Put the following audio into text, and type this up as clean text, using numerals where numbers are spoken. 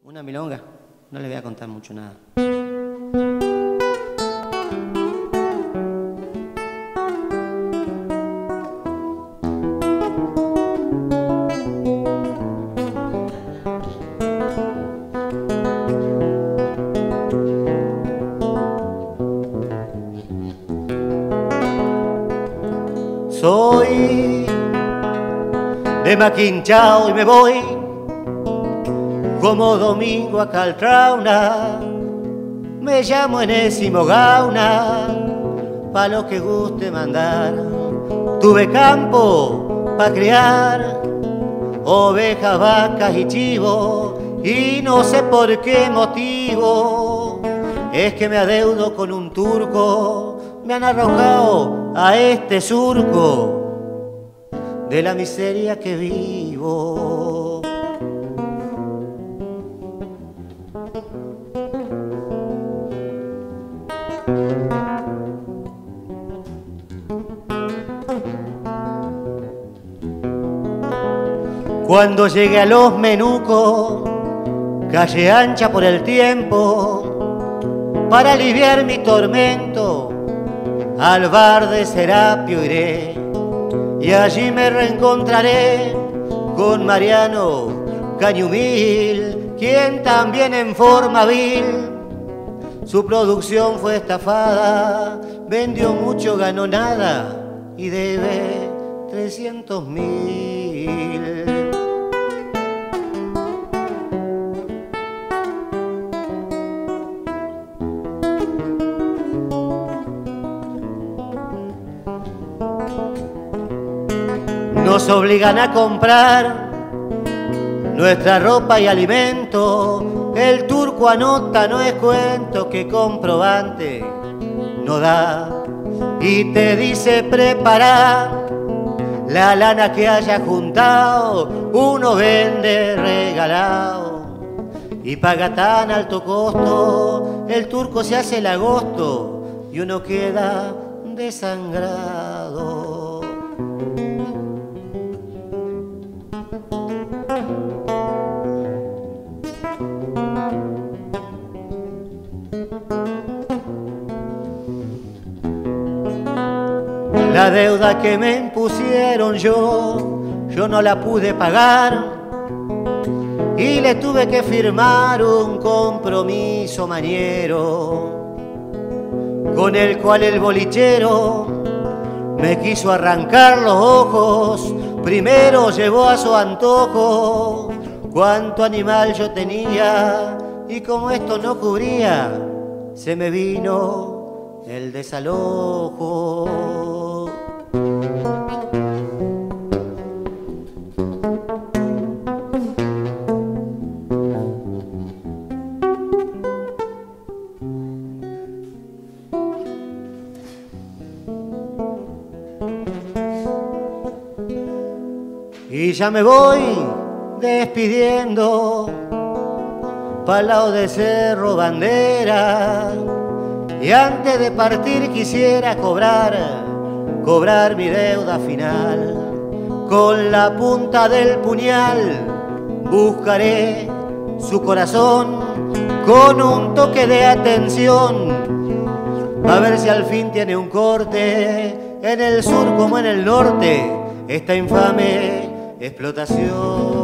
Una milonga, no les voy a contar mucho nada. Soy de Maquinchao y me voy como Domingo a Caltrauna. Me llamo Enésimo Gauna, pa' lo que guste mandar. Tuve campo pa' criar ovejas, vacas y chivos, y no sé por qué motivo es que me adeudo con un turco. Me han arrojado a este surco de la miseria que vivo. Cuando llegué a los Menucos, calle ancha por el tiempo, para aliviar mi tormento, al bar de Serapio iré, y allí me reencontraré con Mariano Cañumil, quien también en forma vil su producción fue estafada, vendió mucho, ganó nada y debe 300.000. Nos obligan a comprar nuestra ropa y alimento. El turco anota, no es cuento, que comprobante no da. Y te dice prepara la lana que haya juntado. Uno vende regalado y paga tan alto costo. El turco se hace el agosto y uno queda desangrado. La deuda que me impusieron yo no la pude pagar y le tuve que firmar un compromiso mañero, con el cual el bolichero me quiso arrancar los ojos. Primero llevó a su antojo cuánto animal yo tenía, y como esto no cubría, se me vino el desalojo. Y ya me voy despidiendo pa'l lado de Cerro Bandera, y antes de partir quisiera cobrar mi deuda final. Con la punta del puñal buscaré su corazón con un toque de atención, a ver si al fin tiene un corte en el sur como en el norte esta infame explotación.